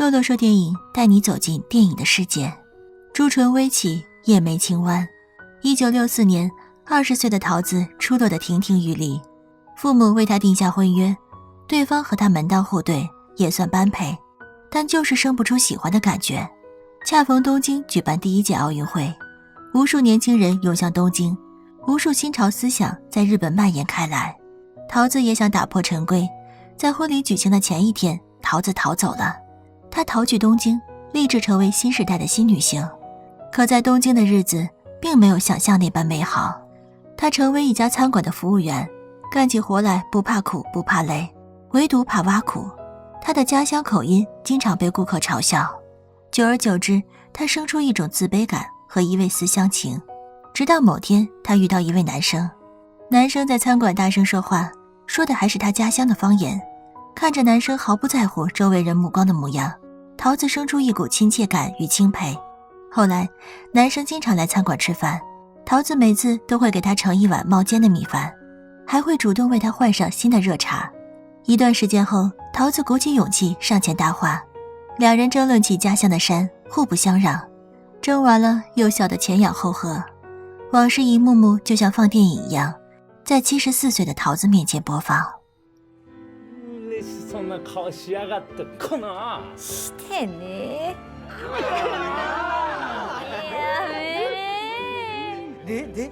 洛洛说电影带你走进电影的世界。朱唇微起，叶眉轻弯。1964年，20岁的桃子出落得亭亭玉立，父母为她定下婚约，对方和她门当户对，也算般配，但就是生不出喜欢的感觉。恰逢东京举办第1届奥运会，无数年轻人涌向东京，无数新潮思想在日本蔓延开来。桃子也想打破陈规，在婚礼举行的前一天，桃子逃走了。她逃去东京，立志成为新时代的新女性。可在东京的日子并没有想象那般美好。她成为一家餐馆的服务员，干起活来不怕苦不怕累，唯独怕挖苦。她的家乡口音经常被顾客嘲笑，久而久之，她生出一种自卑感和一味思乡情。直到某天，她遇到一位男生，男生在餐馆大声说话，说的还是他家乡的方言。看着男生毫不在乎周围人目光的模样，桃子生出一股亲切感与钦佩。后来，男生经常来餐馆吃饭，桃子每次都会给他盛一碗冒尖的米饭，还会主动为他换上新的热茶。一段时间后，桃子鼓起勇气上前搭话，两人争论起家乡的山，互不相让，争完了又笑得前仰后合。往事一幕幕就像放电影一样，在74岁的桃子面前播放。そんな顔しやがってこのしてねで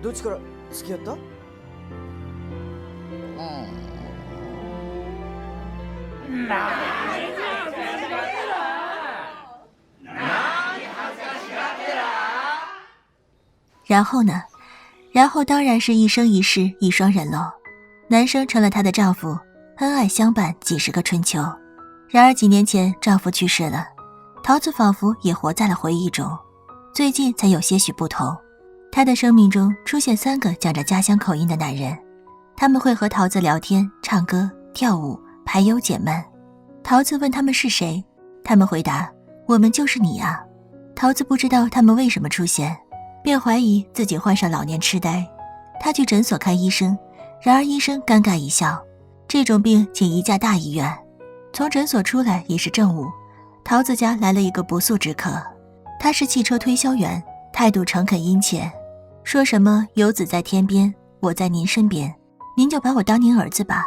どっちから付き合った？然后呢？然后当然是一生一世一双人喽。男生成了她的丈夫，恩爱相伴几十个春秋。然而几年前丈夫去世了，桃子仿佛也活在了回忆中。最近才有些许不同，她的生命中出现3个讲着家乡口音的男人，他们会和桃子聊天、唱歌、跳舞、排忧解闷。桃子问他们是谁，他们回答：我们就是你啊。桃子不知道他们为什么出现，便怀疑自己患上老年痴呆。她去诊所看医生，然而医生尴尬一笑，这种病请移驾大医院。从诊所出来已是正午，桃子家来了一个不速之客，他是汽车推销员，态度诚恳殷切，说什么游子在天边，我在您身边，您就把我当您儿子吧。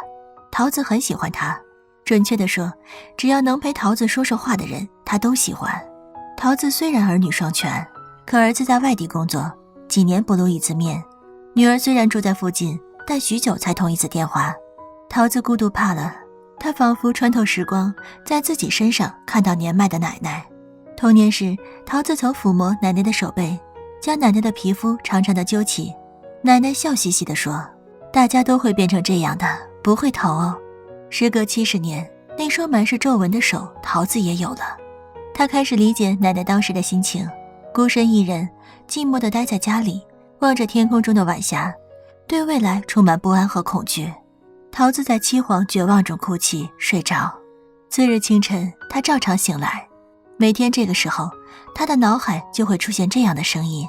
桃子很喜欢他，准确地说，只要能陪桃子说说话的人，他都喜欢。桃子虽然儿女双全，可儿子在外地工作，几年不露一次面。女儿虽然住在附近，但许久才通一次电话。桃子孤独怕了，她仿佛穿透时光，在自己身上看到年迈的奶奶。童年时，桃子曾抚摸奶奶的手背，将奶奶的皮肤长长的揪起。奶奶笑嘻嘻地说：大家都会变成这样的，不会疼哦。时隔70年，那双满是皱纹的手，桃子也有了。她开始理解奶奶当时的心情，孤身一人，寂寞地待在家里，望着天空中的晚霞，对未来充满不安和恐惧。桃子在凄惶绝望中哭泣，睡着。次日清晨，她照常醒来。每天这个时候，她的脑海就会出现这样的声音：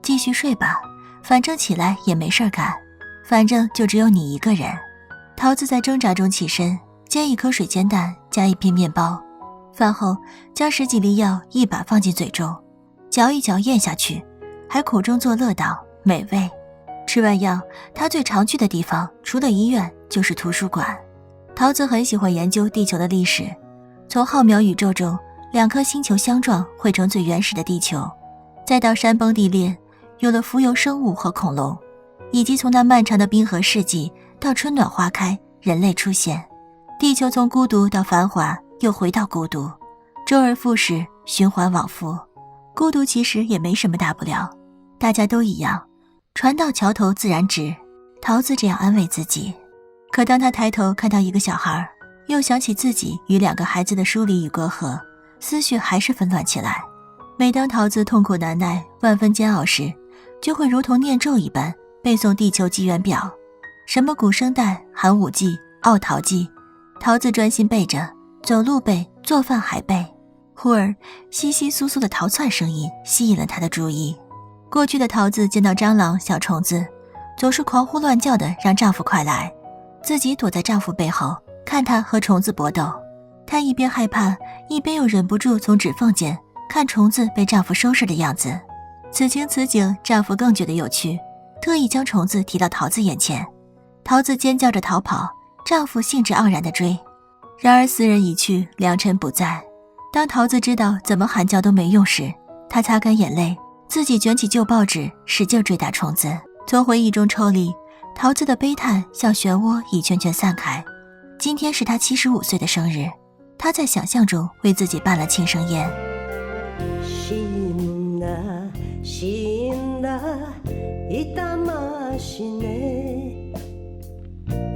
继续睡吧，反正起来也没事干，反正就只有你一个人。桃子在挣扎中起身，煎一颗水煎蛋，加一片面包。饭后将10几粒药一把放进嘴中，嚼一嚼咽下去，还口中作乐道：美味。吃完药，他最常去的地方除了医院就是图书馆。桃子很喜欢研究地球的历史，从浩渺宇宙中2颗星球相撞汇成最原始的地球，再到山崩地裂有了浮游生物和恐龙，以及从那漫长的冰河世纪到春暖花开人类出现，地球从孤独到繁华又回到孤独，周而复始，循环往复。孤独其实也没什么大不了，大家都一样，船到桥头自然直，桃子这样安慰自己。可当他抬头看到一个小孩，又想起自己与2个孩子的疏离与隔阂，思绪还是纷乱起来。每当桃子痛苦难耐、万分煎熬时，就会如同念咒一般背诵地球纪元表，什么古生代、寒武纪、奥陶纪，桃子专心背着，走路背，做饭还背。忽而窸窸窣窣的逃窜声音吸引了他的注意。过去的桃子见到蟑螂、小虫子，总是狂呼乱叫的让丈夫快来，自己躲在丈夫背后看他和虫子搏斗。她一边害怕，一边又忍不住从指缝间看虫子被丈夫收拾的样子。此情此景，丈夫更觉得有趣，特意将虫子提到桃子眼前。桃子尖叫着逃跑，丈夫兴致盎然地追。然而斯人已去，良辰不在。当桃子知道怎么喊叫都没用时，她擦干眼泪，自己卷起旧报纸，使劲追打虫子。从回忆中抽离，桃子的悲叹像漩涡一圈圈散开。今天是她75岁的生日，她在想象中为自己办了庆生宴。死んだ痛ましね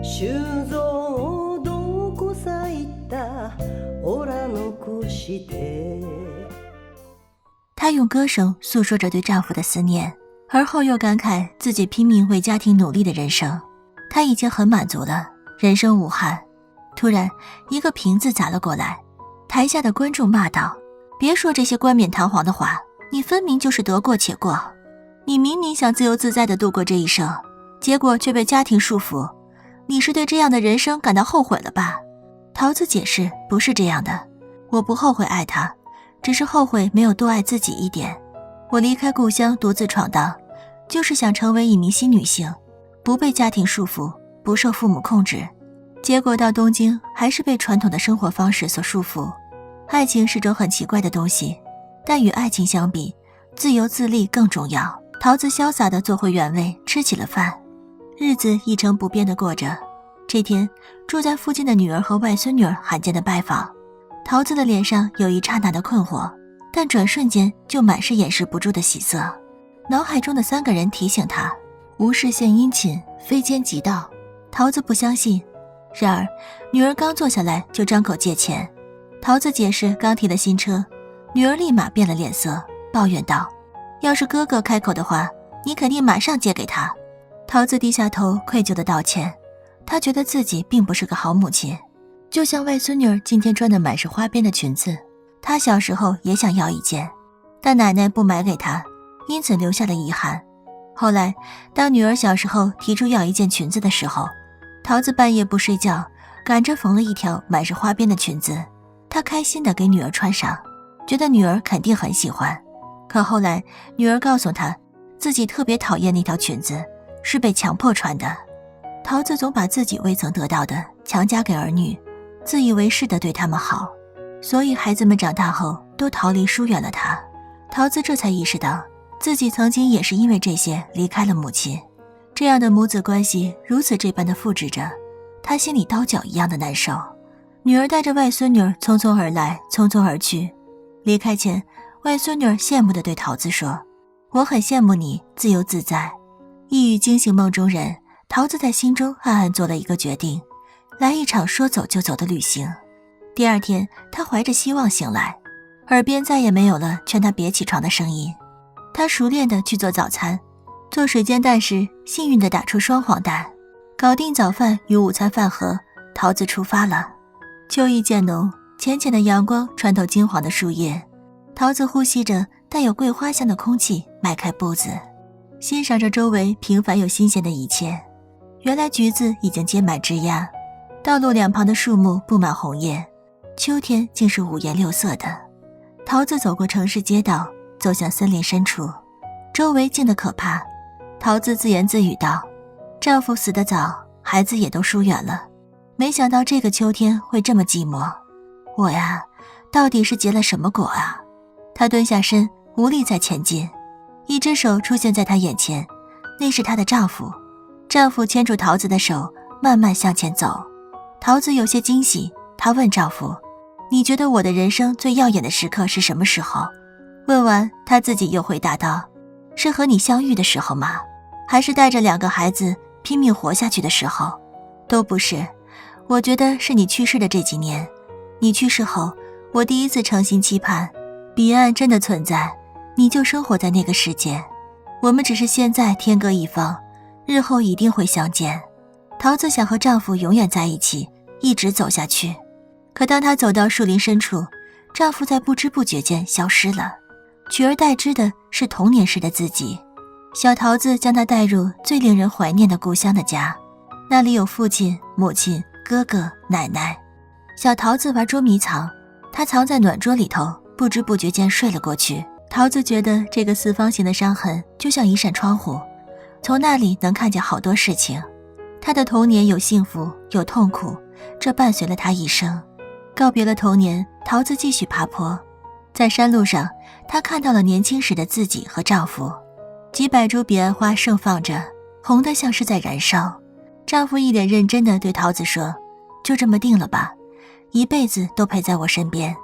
修造どこ咲いたオラ残して她用歌声诉说着对丈夫的思念，而后又感慨自己拼命为家庭努力的人生。她已经很满足了，人生无憾。突然一个瓶子砸了过来，台下的观众骂道：别说这些冠冕堂皇的话，你分明就是得过且过。你明明想自由自在地度过这一生，结果却被家庭束缚，你是对这样的人生感到后悔了吧？桃子解释，不是这样的，我不后悔爱他，只是后悔没有多爱自己一点。我离开故乡独自闯荡，就是想成为一名新女性，不被家庭束缚，不受父母控制。结果到东京还是被传统的生活方式所束缚。爱情是种很奇怪的东西，但与爱情相比，自由自立更重要。桃子潇洒地坐回原位，吃起了饭，日子一成不变地过着。这天，住在附近的女儿和外孙女儿罕见的拜访，桃子的脸上有一刹那的困惑，但转瞬间就满是掩饰不住的喜色。脑海中的3个人提醒她，无事献殷勤，非奸即盗。桃子不相信，然而女儿刚坐下来就张口借钱。桃子解释刚提了新车，女儿立马变了脸色，抱怨道：要是哥哥开口的话，你肯定马上借给他。桃子低下头，愧疚地道歉。她觉得自己并不是个好母亲，就像外孙女儿今天穿的满是花边的裙子，她小时候也想要一件，但奶奶不买给她，因此留下了遗憾。后来当女儿小时候提出要一件裙子的时候，桃子半夜不睡觉，赶着缝了一条满是花边的裙子，她开心地给女儿穿上，觉得女儿肯定很喜欢。可后来女儿告诉她，自己特别讨厌那条裙子，是被强迫穿的。桃子总把自己未曾得到的强加给儿女，自以为是地对他们好，所以孩子们长大后都逃离疏远了她。桃子这才意识到，自己曾经也是因为这些离开了母亲。这样的母子关系如此这般的复制着，她心里刀绞一样的难受。女儿带着外孙女儿匆匆而来，匆匆而去。离开前，外孙女儿羡慕地对桃子说：我很羡慕你自由自在。一语惊醒梦中人，桃子在心中暗暗做了一个决定，来一场说走就走的旅行。第二天，她怀着希望醒来，耳边再也没有了劝她别起床的声音。她熟练地去做早餐，做水煎蛋时幸运地打出双黄蛋，搞定早饭与午餐饭盒，桃子出发了。秋意渐浓，浅浅的阳光穿透金黄的树叶，桃子呼吸着带有桂花香的空气，迈开步子，欣赏着周围平凡又新鲜的一切。原来橘子已经结满枝桠，道路两旁的树木布满红叶，秋天竟是五颜六色的。桃子走过城市街道，走向森林深处，周围静得可怕。桃子自言自语道：丈夫死得早，孩子也都疏远了，没想到这个秋天会这么寂寞。我呀，到底是结了什么果啊？她蹲下身，无力再前进。一只手出现在她眼前，那是她的丈夫。丈夫牵住桃子的手，慢慢向前走。桃子有些惊喜，她问丈夫：你觉得我的人生最耀眼的时刻是什么时候？问完，她自己又回答道：是和你相遇的时候吗？还是带着2个孩子拼命活下去的时候？都不是，我觉得是你去世的这几年。你去世后，我第一次诚心期盼，彼岸真的存在，你就生活在那个世界。我们只是现在天各一方，日后一定会相见。桃子想和丈夫永远在一起，一直走下去。可当她走到树林深处，丈夫在不知不觉间消失了，取而代之的是童年时的自己。小桃子将她带入最令人怀念的故乡的家，那里有父亲、母亲、哥哥、奶奶。小桃子玩捉迷藏，她藏在暖桌里头，不知不觉间睡了过去。桃子觉得这个四方形的伤痕就像一扇窗户，从那里能看见好多事情。她的童年有幸福有痛苦，这伴随了她一生。告别了童年，桃子继续爬坡。在山路上，她看到了年轻时的自己和丈夫，几百株彼岸花盛放着，红得像是在燃烧。丈夫一脸认真地对桃子说，就这么定了吧，一辈子都陪在我身边。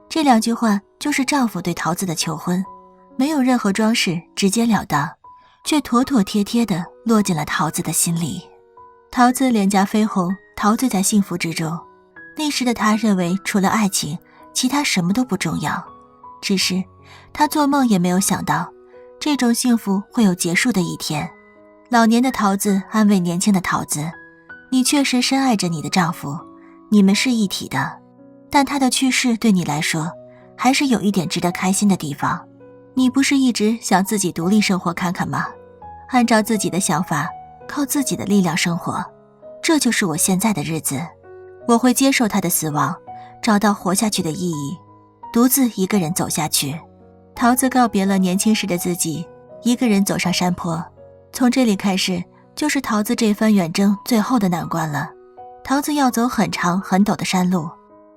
这2句话就是丈夫对桃子的求婚，没有任何装饰，直截了当，却妥妥帖帖地落进了桃子的心里。桃子脸颊绯红，陶醉在幸福之中。那时的她认为除了爱情，其他什么都不重要。只是她做梦也没有想到，这种幸福会有结束的一天。老年的桃子安慰年轻的桃子，你确实深爱着你的丈夫，你们是一体的，但他的去世对你来说还是有一点值得开心的地方。你不是一直想自己独立生活看看吗？按照自己的想法，靠自己的力量生活，这就是我现在的日子。我会接受他的死亡，找到活下去的意义，独自一个人走下去。桃子告别了年轻时的自己，一个人走上山坡。从这里开始，就是桃子这番远征最后的难关了。桃子要走很长很陡的山路，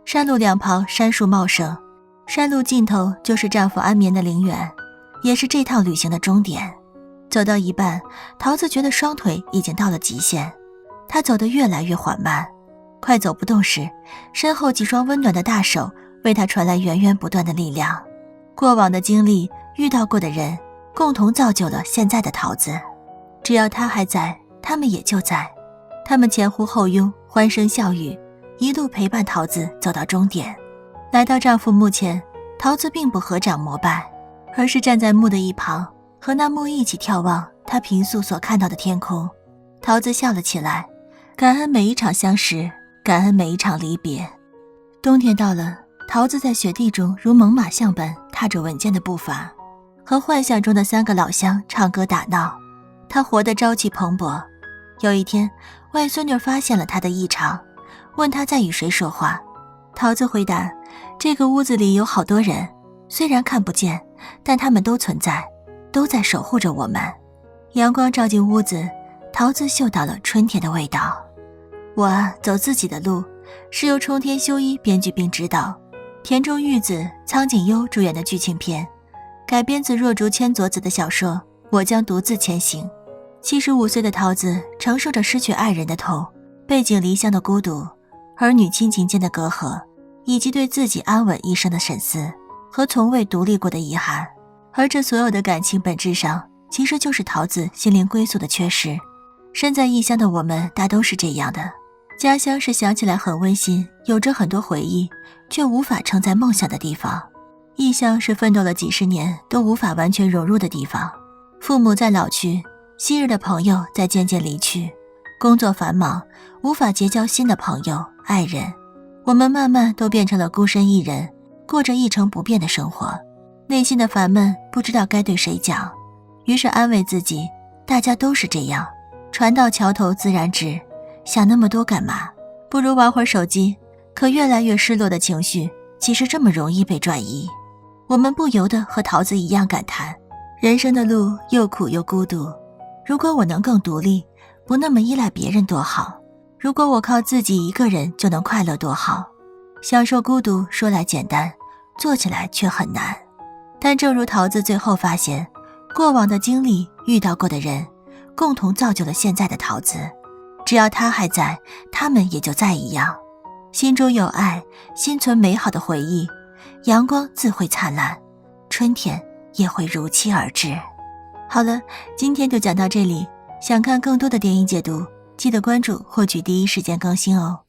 山路两旁山树茂盛，山路尽头就是丈夫安眠的陵园，也是这趟旅行的终点。走到一半，桃子觉得双腿已经到了极限，她走得越来越缓慢，快走不动时，身后几双温暖的大手为她传来源源不断的力量。过往的经历，遇到过的人，共同造就了现在的桃子。只要他还在，他们也就在。他们前呼后拥，欢声笑语，一路陪伴桃子走到终点。来到丈夫墓前，桃子并不合掌膜拜，而是站在墓的一旁，和那墓一起眺望他平素所看到的天空。桃子笑了起来，感恩每一场相识，感恩每一场离别。冬天到了，桃子在雪地中如猛犸象般踏着稳健的步伐，和幻想中的3个老乡唱歌打闹。她活得朝气蓬勃。有一天，外孙女发现了她的异常，问她在与谁说话。桃子回答，这个屋子里有好多人，虽然看不见，但他们都存在，都在守护着我们。阳光照进屋子，桃子嗅到了春天的味道。我走自己的路，是由冲田修一编剧并执导，田中裕子、苍井优主演的剧情片，改编自若竹千佐子的小说《我将独自前行》。75岁的桃子承受着失去爱人的痛，背井离乡的孤独，儿女亲情间的隔阂，以及对自己安稳一生的审思和从未独立过的遗憾。而这所有的感情本质上其实就是桃子心灵归宿的缺失。身在异乡的我们大都是这样的，家乡是想起来很温馨，有着很多回忆，却无法承载梦想的地方。异乡是奋斗了几十年都无法完全融入的地方。父母在老去，昔日的朋友在渐渐离去，工作繁忙，无法结交新的朋友、爱人，我们慢慢都变成了孤身一人，过着一成不变的生活。内心的烦闷不知道该对谁讲，于是安慰自己，大家都是这样，船到桥头自然直，想那么多干嘛？不如玩会儿手机。可越来越失落的情绪其实这么容易被转移。我们不由得和桃子一样感叹，人生的路又苦又孤独，如果我能更独立，不那么依赖别人多好，如果我靠自己一个人就能快乐多好。享受孤独说来简单，做起来却很难。但正如桃子最后发现，过往的经历，遇到过的人，共同造就了现在的桃子。只要他还在，他们也就在一样。心中有爱，心存美好的回忆，阳光自会灿烂，春天也会如期而至。好了，今天就讲到这里，想看更多的电影解读，记得关注获取第一时间更新哦。